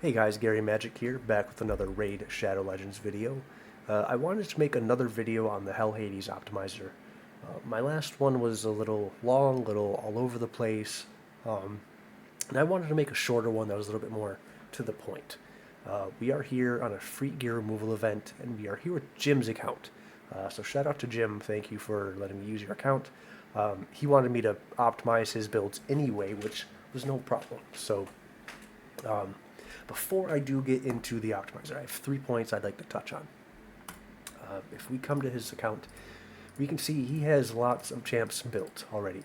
Hey guys, Gary Magic here, back with another Raid Shadow Legends video. I wanted to make another video on the HellHades optimizer. My last one was a little long, little all over the place, and I wanted to make a shorter one that was a little bit more to the point. We are here on a free gear removal event, and we are here with Jim's account. So shout out to Jim, thank you for letting me use your account. He wanted me to optimize his builds anyway, which was no problem. So before I do get into the optimizer, I have 3 points I'd like to touch on. If we come to his account, we can see he has lots of champs built already.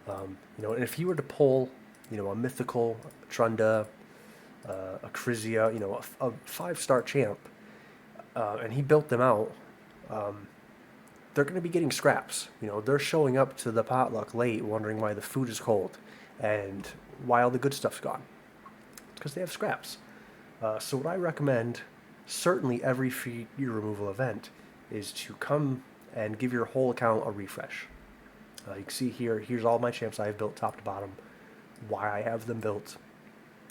And if he were to pull, a mythical Trunda, a Crizia, a 5-star champ, and he built them out, they're going to be getting scraps. They're showing up to the potluck late, wondering why the food is cold and why all the good stuff's gone. Because they have scraps. So what I recommend, certainly every free gear removal event, is to come and give your whole account a refresh. You can see here's all my champs I have built top to bottom, why I have them built.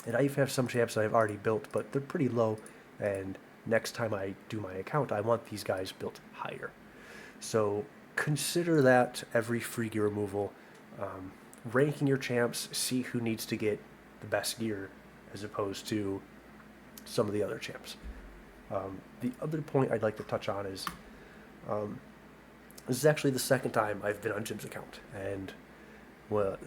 And I even have some champs that I've already built, but they're pretty low, and next time I do my account, I want these guys built higher. So consider that every free gear removal. Ranking your champs, see who needs to get the best gear, as opposed to some of the other champs. The other point I'd like to touch on is, this is actually the second time I've been on Jim's account, and the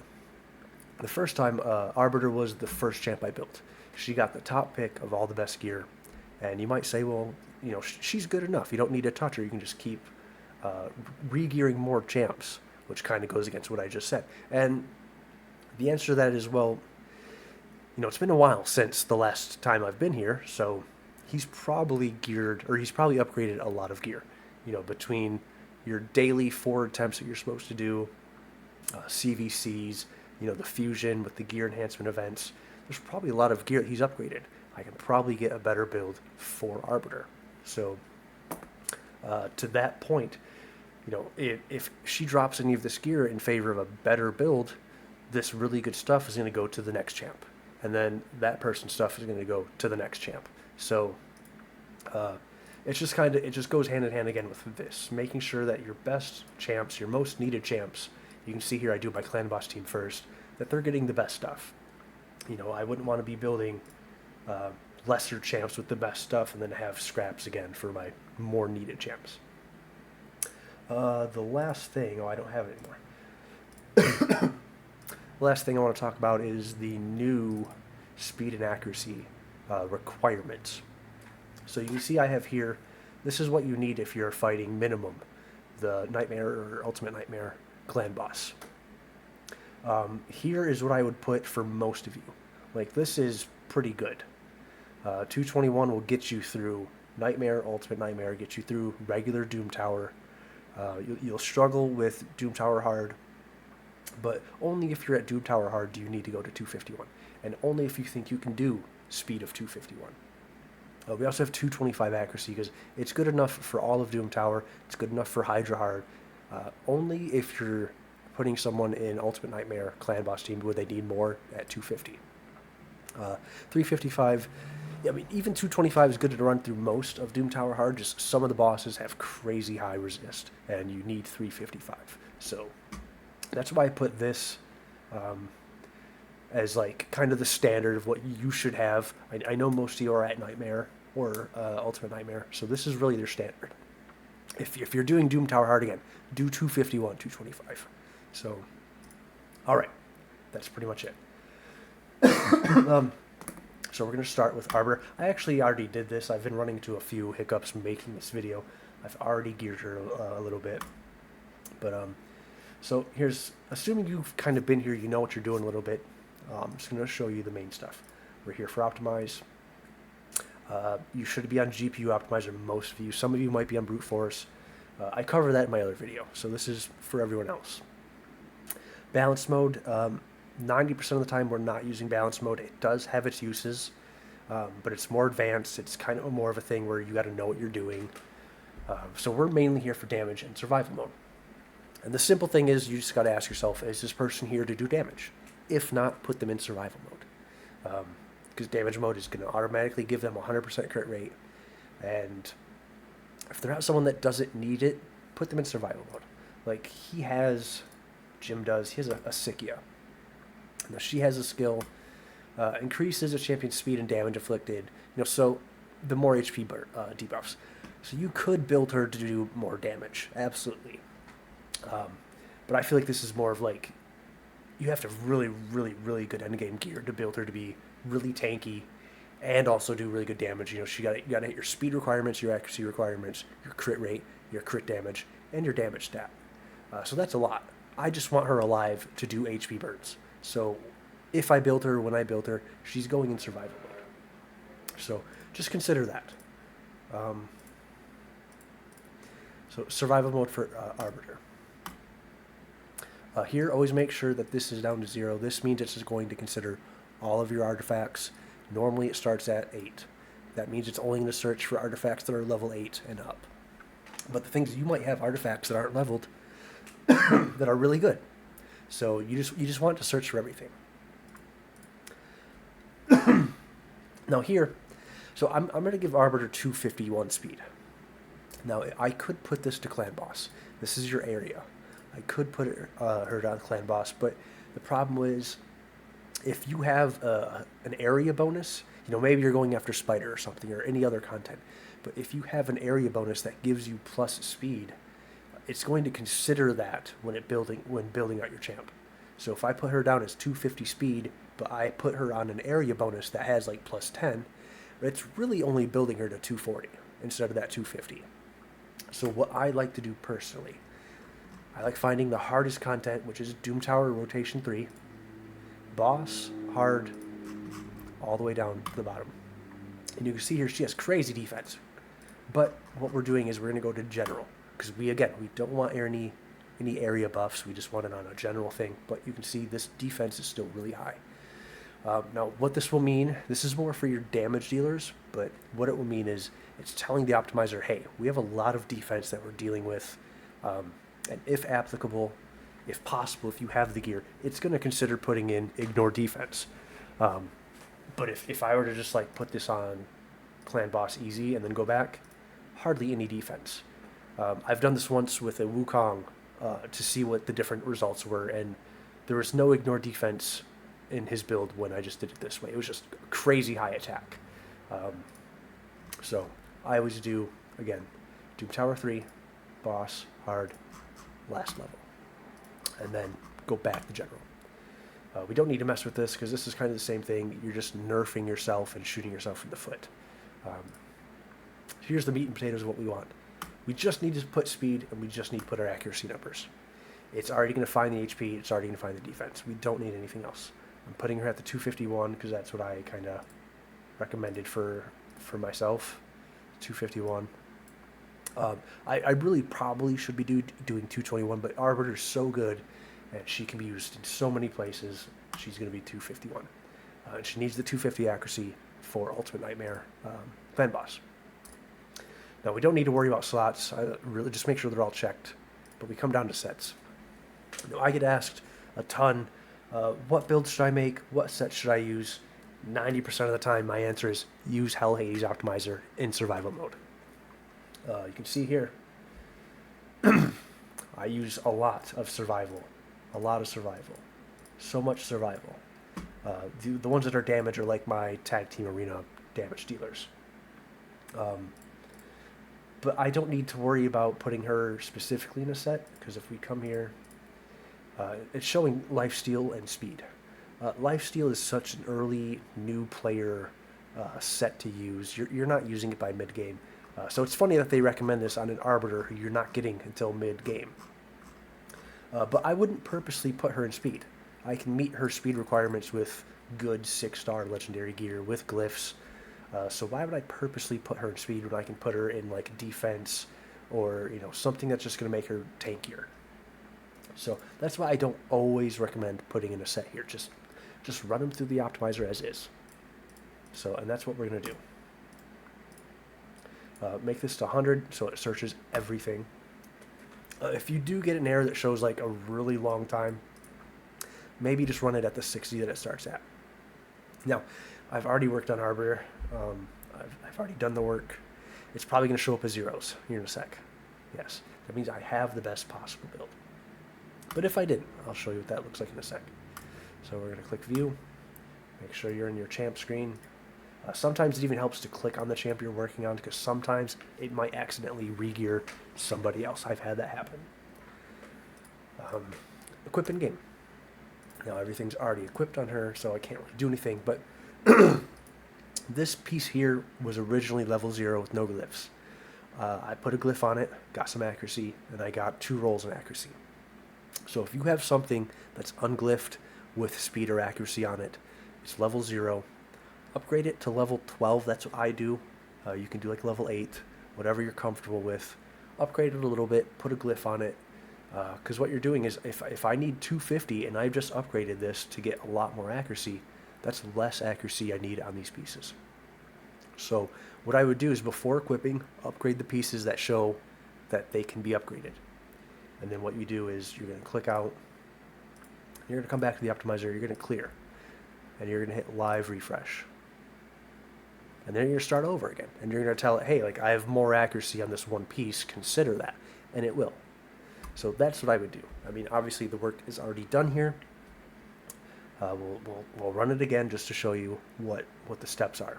first time, Arbiter was the first champ I built. She got the top pick of all the best gear, and you might say, well, she's good enough. You don't need to touch her. You can just keep re-gearing more champs, which kind of goes against what I just said. And the answer to that is, well, it's been a while since the last time I've been here, so he's probably upgraded a lot of gear. Between your daily 4 attempts that you're supposed to do, CVCs, the fusion with the gear enhancement events, there's probably a lot of gear that he's upgraded. I can probably get a better build for Arbiter. So, to that point, if she drops any of this gear in favor of a better build, this really good stuff is going to go to the next champ. And then that person's stuff is going to go to the next champ. So it just goes hand in hand again with this, making sure that your best champs, your most needed champs, you can see here I do my clan boss team first, that they're getting the best stuff. I wouldn't want to be building lesser champs with the best stuff and then have scraps again for my more needed champs. The last thing, I don't have it anymore. The last thing I want to talk about is the new speed and accuracy requirements. So you can see I have here, this is what you need if you're fighting minimum the Nightmare or Ultimate Nightmare clan boss. Here is what I would put for most of you. Like, this is pretty good. 221 will get you through Nightmare, Ultimate Nightmare, get you through regular Doom Tower. You'll struggle with Doom Tower Hard, but only if you're at Doom Tower Hard do you need to go to 251, and only if you think you can do speed of 251. We also have 225 accuracy because it's good enough for all of Doom Tower. It's good enough for Hydra Hard. Only if you're putting someone in Ultimate Nightmare clan boss team would they need more at 250. 355, even 225 is good to run through most of Doom Tower Hard. Just some of the bosses have crazy high resist, and you need 355. So that's why I put this as like kind of the standard of what you should have. I know most of you are at Nightmare or Ultimate Nightmare, so this is really their standard. If you're doing Doom Tower Hard again, do 251, 225. So, all right, that's pretty much it. So we're going to start with Arbiter. I actually already did this. I've been running into a few hiccups making this video. I've already geared her a little bit. But, so here's, assuming you've kind of been here, you know what you're doing a little bit. I'm just going to show you the main stuff. We're here for Optimize. You should be on GPU Optimizer, most of you. Some of you might be on Brute Force. I cover that in my other video, so this is for everyone else. Balance mode. 90% of the time we're not using balance mode. It does have its uses, but it's more advanced. It's kind of more of a thing where you got to know what you're doing. So we're mainly here for damage and survival mode. And the simple thing is, you just got to ask yourself, is this person here to do damage? If not, put them in survival mode. because damage mode is going to automatically give them 100% crit rate. And if they're not someone that doesn't need it, put them in survival mode. Like Jim does, he has a Sikia. Now she has a skill, increases a champion's speed and damage inflicted, so the more HP debuffs. So you could build her to do more damage, absolutely. But I feel like this is more of like, you have to have really, really, really good endgame gear to build her to be really tanky and also do really good damage. You got to hit your speed requirements, your accuracy requirements, your crit rate, your crit damage, and your damage stat. So that's a lot. I just want her alive to do HP burns. So if I build her, when I build her, she's going in survival mode. So just consider that. So survival mode for Arbiter. Here, always make sure that this is down to 0. This means it's just going to consider all of your artifacts. Normally it starts at 8. That means it's only going to search for artifacts that are level 8 and up. But the things, you might have artifacts that aren't leveled that are really good. So you just want to search for everything. Now here, so I'm going to give Arbiter 251 speed. Now I could put this to Clan Boss. This is your area. I could put her down Clan Boss, but the problem is, if you have an area bonus, maybe you're going after Spider or something, or any other content, but if you have an area bonus that gives you plus speed, it's going to consider that when building out your champ. So if I put her down as 250 speed, but I put her on an area bonus that has like plus 10, it's really only building her to 240 instead of that 250. So what I like to do personally, I like finding the hardest content, which is Doom Tower Rotation 3, Boss, Hard, all the way down to the bottom. And you can see here she has crazy defense. But what we're doing is we're going to go to General, because we don't want any area buffs. We just want it on a general thing. But you can see this defense is still really high. Now, what this will mean, this is more for your damage dealers, but what it will mean is it's telling the optimizer, hey, we have a lot of defense that we're dealing with. And if applicable, if possible, if you have the gear, it's going to consider putting in Ignore Defense. But if I were to just like put this on Clan Boss easy and then go back, hardly any defense. I've done this once with a Wukong to see what the different results were, and there was no Ignore Defense in his build when I just did it this way. It was just crazy high attack. So I always do, again, Doom Tower 3, Boss, Hard, last level, and then go back to General. We don't need to mess with this because this is kind of the same thing. You're just nerfing yourself and shooting yourself in the foot. Here's the meat and potatoes of what we want. We just need to put speed, and we just need to put our accuracy numbers. It's already going to find the HP. It's already going to find the defense. We don't need anything else. I'm putting her at the 251 because that's what I kind of recommended for myself. 251. I really probably should be doing 221, but Arbiter's so good, and she can be used in so many places. She's going to be 251. And she needs the 250 accuracy for Ultimate Nightmare Clan Boss. Now, we don't need to worry about slots. I really just make sure they're all checked. But we come down to sets. Now, I get asked a ton, what build should I make? What set should I use? 90% of the time, my answer is use HellHades Optimizer in survival mode. You can see here, I use a lot of survival. So much survival. The ones that are damage are like my tag team arena damage dealers. But I don't need to worry about putting her specifically in a set, because if we come here, it's showing lifesteal and speed. Lifesteal is such an early new player set to use. You're not using it by mid-game. So it's funny that they recommend this on an Arbiter who you're not getting until mid-game. But I wouldn't purposely put her in speed. I can meet her speed requirements with good 6-star legendary gear, with glyphs. So why would I purposely put her in speed when I can put her in like defense or something that's just going to make her tankier? So that's why I don't always recommend putting in a set here. Just run them through the optimizer as is. So, and that's what we're going to do. Make this to 100 so it searches everything. If you do get an error that shows like a really long time, maybe just run it at the 60 that it starts at. Now, I've already worked on Arbiter. I've already done the work. It's probably going to show up as zeros here in a sec. Yes, that means I have the best possible build. But if I didn't, I'll show you what that looks like in a sec. So we're going to click View. Make sure you're in your champ screen. Sometimes it even helps to click on the champ you're working on, because sometimes it might accidentally re-gear somebody else. I've had that happen. Equip in game. Now everything's already equipped on her, so I can't really do anything, but this piece here was originally level 0 with no glyphs. I put a glyph on it, got some accuracy, and I got 2 rolls in accuracy. So if you have something that's unglyphed with speed or accuracy on it, it's level 0. Upgrade it to level 12, that's what I do. You can do like level 8, whatever you're comfortable with. Upgrade it a little bit, put a glyph on it. Because what you're doing is, if I need 250 and I've just upgraded this to get a lot more accuracy, that's less accuracy I need on these pieces. So what I would do is, before equipping, upgrade the pieces that show that they can be upgraded. And then what you do is, you're going to click out, you're going to come back to the optimizer, you're going to clear, and you're going to hit live refresh. And then you're going to start over again, and you're going to tell it, hey, like, I have more accuracy on this one piece, consider that, and it will. So that's what I would do. I mean, obviously the work is already done here. We'll run it again just to show you what the steps are.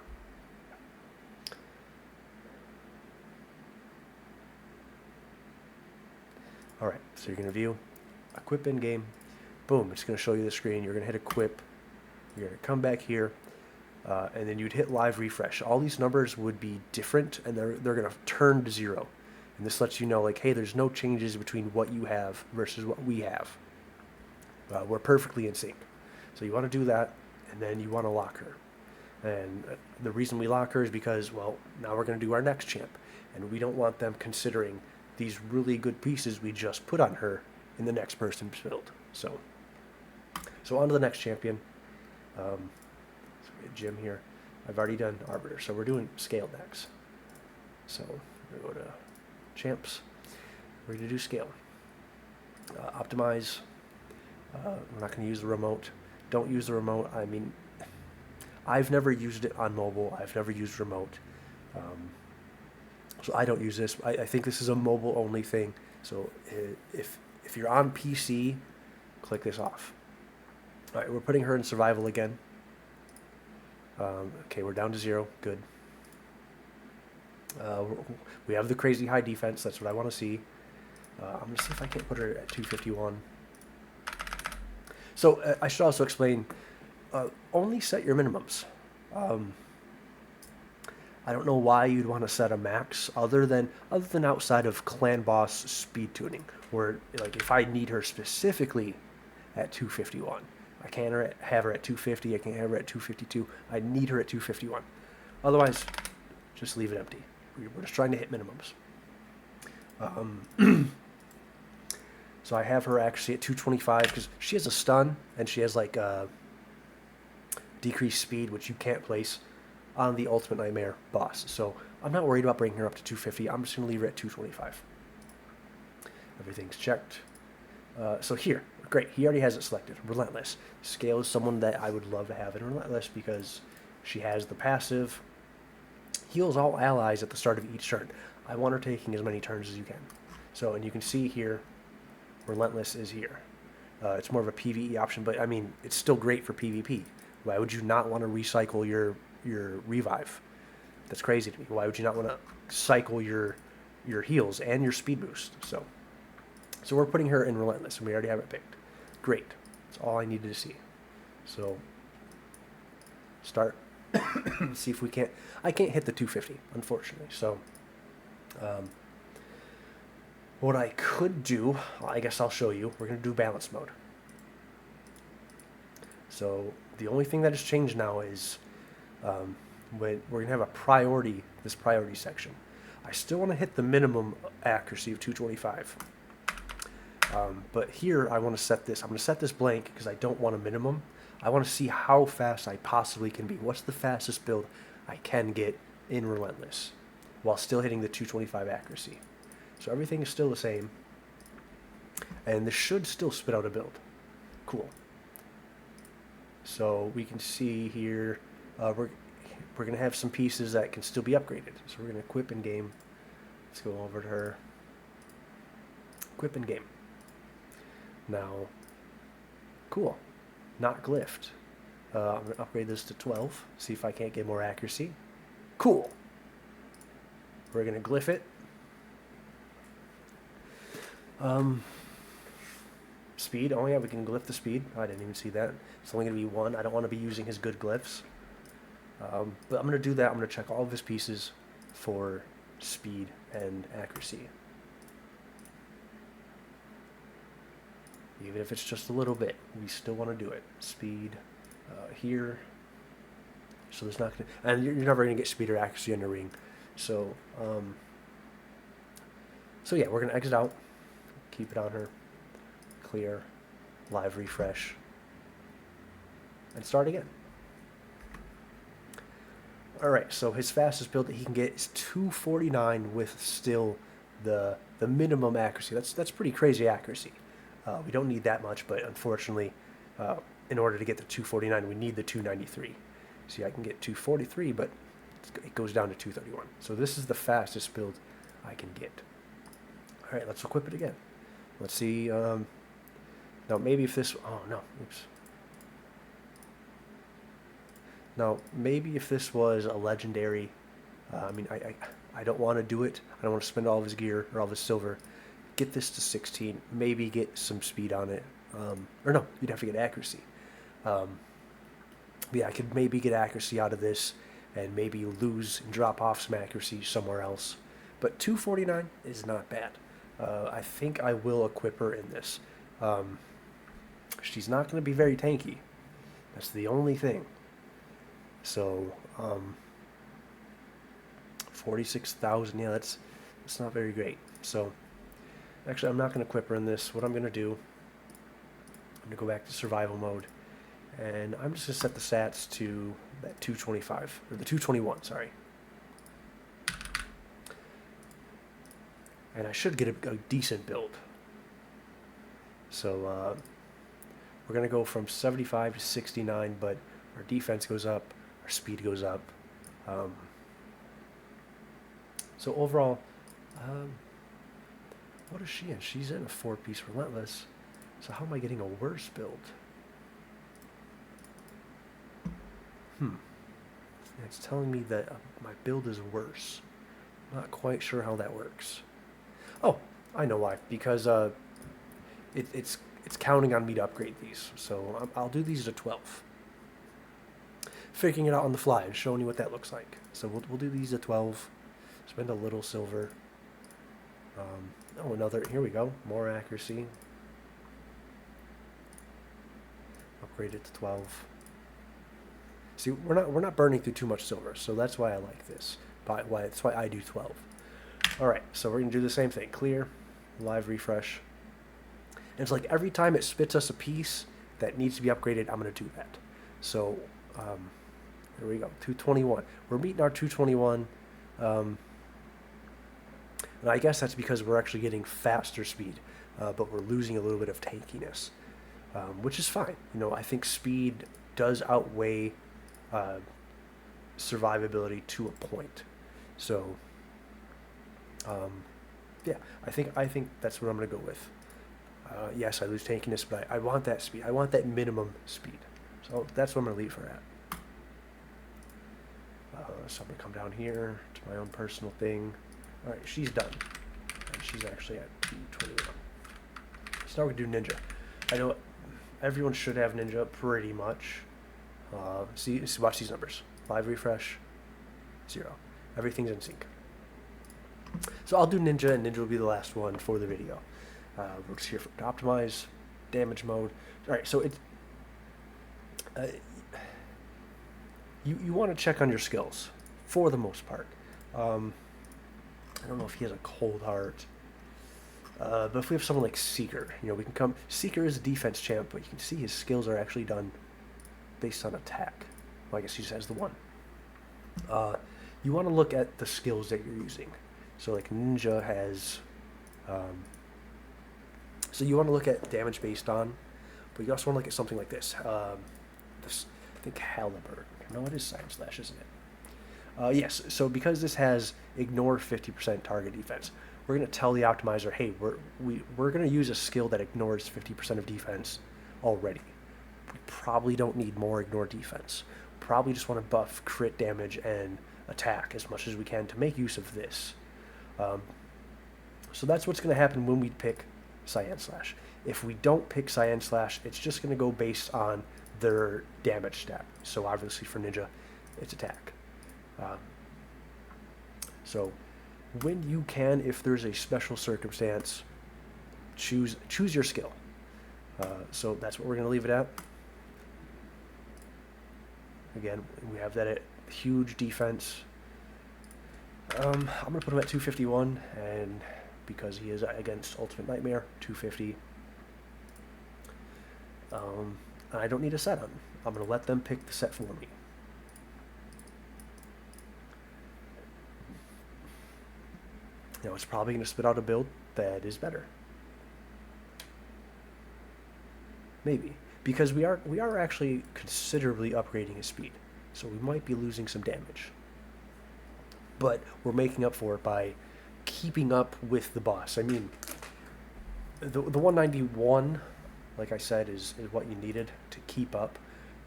All right, so you're going to view, equip in game. Boom, it's going to show you the screen. You're going to hit equip. You're going to come back here, and then you'd hit live refresh. All these numbers would be different, and they're going to turn to 0. And this lets you know, like, hey, there's no changes between what you have versus what we have. We're perfectly in sync. So you want to do that, and then you want to lock her. And the reason we lock her is because, well, now we're going to do our next champ. And we don't want them considering these really good pieces we just put on her in the next person's build. So on to the next champion. So we have Jim here. I've already done Arbiter, so we're doing scale next. So we're going to go to champs. We're going to do scale. Optimize. We're not going to use the remote. Don't use the remote. I mean, I've never used it on mobile. I've never used remote. So I don't use this. I think this is a mobile only thing. So if you're on PC, click this off. All right, we're putting her in survival again. Okay, we're down to 0. Good. We have the crazy high defense. That's what I want to see. I'm going to see if I can't put her at 251. So I should also explain, only set your minimums. I don't know why you'd want to set a max other than outside of clan boss speed tuning, where, like, if I need her specifically at 251, I can't have her at 250, I can't have her at 252, I need her at 251. Otherwise, just leave it empty. We're just trying to hit minimums. So I have her actually at 225 because she has a stun and she has like decreased speed, which you can't place on the Ultimate Nightmare boss. So I'm not worried about bringing her up to 250. I'm just going to leave her at 225. Everything's checked. So here, great. He already has it selected. Relentless. Scale is someone that I would love to have in Relentless because she has the passive. Heals all allies at the start of each turn. I want her taking as many turns as you can. So, and you can see here, Relentless is here. It's more of a PvE option, but I mean, it's still great for PvP. Why would you not want to recycle your revive? That's crazy to me. Why would you not want to cycle your heals and your speed boost? So we're putting her in Relentless, and we already have it picked. Great. That's all I needed to see. So start. See if we can't. I can't hit the 250, unfortunately. So what I could do, I guess I'll show you. We're going to do balance mode. So the only thing that has changed now is when we're going to have a priority, this priority section. I still want to hit the minimum accuracy of 225. But here I want to set this. I'm going to set this blank because I don't want a minimum. I want to see how fast I possibly can be. What's the fastest build I can get in Relentless while still hitting the 225 accuracy? So everything is still the same. And this should still spit out a build. Cool. So we can see here we're gonna have some pieces that can still be upgraded. So we're gonna equip in game. Let's go over to her. Equip in game. Now, cool. Not glyphed. I'm gonna upgrade this to 12. See if I can't get more accuracy. Cool. We're gonna glyph it. Speed. Oh yeah, we can glyph the speed. I didn't even see that. It's only gonna be 1. I don't want to be using his good glyphs. But I'm gonna do that. I'm gonna check all of his pieces for speed and accuracy. Even if it's just a little bit, we still want to do it. Speed here. So there's not gonna, and you're never gonna get speed or accuracy in the ring. So so yeah, we're gonna exit out. Keep it on her. Clear. Live refresh. And start again. Alright, so his fastest build that he can get is 249 with still the minimum accuracy. That's pretty crazy accuracy. We don't need that much, but unfortunately, in order to get the 249, we need the 293. See, I can get 243, but it goes down to 231. So this is the fastest build I can get. Alright, let's equip it again. Let's see. Now, maybe if this... Oh, no. Oops. Now, maybe if this was a legendary... I mean, I don't want to do it. I don't want to spend all of his gear or all of his silver. Get this to 16. Maybe get some speed on it. Or no, you'd have to get accuracy. Yeah, I could maybe get accuracy out of this and maybe lose and drop off some accuracy somewhere else. But 249 is not bad. I think I will equip her in this. She's not going to be very tanky. That's the only thing. So, 46,000, yeah, that's not very great. So, actually, I'm not going to equip her in this. What I'm going to do, I'm going to go back to survival mode, and I'm just going to set the stats to that 225, or the 221, sorry. And I should get a decent build. So, we're going to go from 75 to 69, but our defense goes up, our speed goes up. So overall, what is she in? She's in a 4-piece relentless. So how am I getting a worse build? It's telling me that my build is worse. I'm not quite sure how that works. Oh, I know why. Because it's counting on me to upgrade these. So I'll do these to 12. Figuring it out on the fly and showing you what that looks like. So we'll do these to 12. Spend a little silver. Oh, another. Here we go. More accuracy. Upgrade it to 12. See, we're not burning through too much silver, so that's why I like this. That's why I do 12. All right, so we're gonna do the same thing. Clear, live refresh. And it's like every time it spits us a piece that needs to be upgraded, I'm gonna do that. So here we go. 221. We're meeting our 221. And I guess that's because we're actually getting faster speed, but we're losing a little bit of tankiness, which is fine. You know, I think speed does outweigh survivability to a point. So, yeah, I think that's what I'm gonna go with. Yes, I lose tankiness, but I want that speed. I want that minimum speed. So that's what I'm gonna leave her at. So I'm gonna come down here to my own personal thing. All right, she's done, and she's actually at 221. So now we do ninja. I know everyone should have ninja pretty much. See, watch these numbers. Live refresh, 0. Everything's in sync. So I'll do ninja, and ninja will be the last one for the video. We're just here to optimize damage mode. All right, so it's you want to check on your skills for the most part. I don't know if he has a cold heart. But if we have someone like Seeker, you know, we can come. Seeker is a defense champ, but you can see his skills are actually done based on attack. Well, I guess he just has the one. You want to look at the skills that you're using. So like ninja has. So you want to look at damage based on, but you also want to look at something like this. I think Halberd. no, it is Science Slash, isn't it? Yes, so because this has ignore 50% target defense, we're going to tell the optimizer, hey, we're going to use a skill that ignores 50% of defense already. We probably don't need more ignore defense. Probably just want to buff crit damage and attack as much as we can to make use of this. So that's what's going to happen when we pick Cyan Slash. If we don't pick Cyan Slash, it's just going to go based on their damage stat. So obviously for Ninja, it's attack. So when you can, if there's a special circumstance, choose your skill. So that's what we're going to leave it at. Again, we have that at huge defense. I'm going to put him at 251, and because he is against Ultimate Nightmare, 250. I don't need a set on him. I'm going to let them pick the set for me. Now it's probably going to spit out a build that is better. Maybe. Because we are actually considerably upgrading his speed. So we might be losing some damage. But we're making up for it by keeping up with the boss. I mean, the 191, like I said, is what you needed to keep up.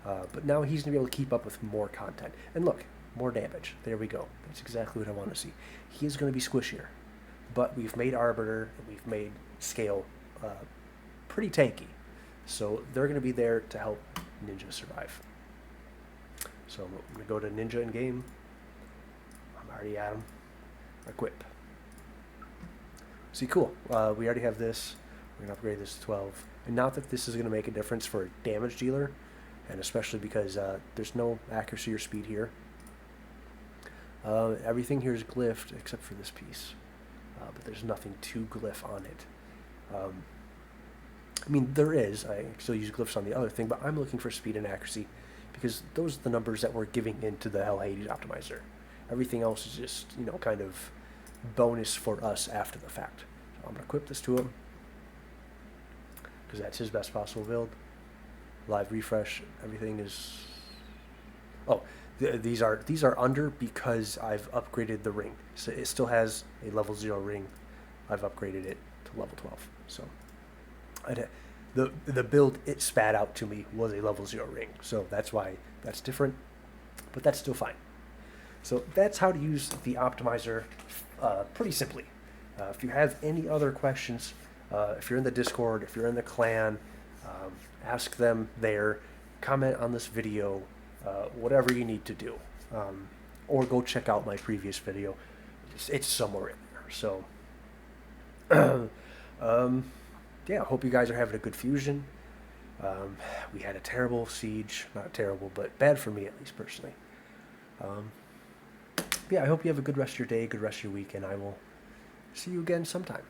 But now he's going to be able to keep up with more content. And look, more damage. There we go. That's exactly what I want to see. He is going to be squishier. But we've made Arbiter and we've made Scale pretty tanky. So they're going to be there to help Ninja survive. So I'm going to go to Ninja in game. I'm already at him. Equip. See, cool. We already have this. We're going to upgrade this to 12. And not that this is going to make a difference for a damage dealer, and especially because there's no accuracy or speed here. Everything here is glyphed except for this piece. But there's nothing to glyph on it. I mean, there is. I still use glyphs on the other thing, but I'm looking for speed and accuracy because those are the numbers that we're giving into the HellHades optimizer. Everything else is just, kind of bonus for us after the fact. So I'm going to equip this to him because that's his best possible build. Live refresh, everything is... Oh, these are under because I've upgraded the ring. So it still has a level 0 ring. I've upgraded it to level 12. So the build it spat out to me was a level 0 ring. So that's why that's different, but that's still fine. So that's how to use the optimizer pretty simply. If you have any other questions, if you're in the Discord, if you're in the clan, ask them there, comment on this video, whatever you need to do. Or go check out my previous video. It's somewhere in there. So, yeah, I hope you guys are having a good fusion. We had a terrible siege. Not terrible, but bad for me, at least personally. Yeah, I hope you have a good rest of your day, good rest of your week, and I will see you again sometime.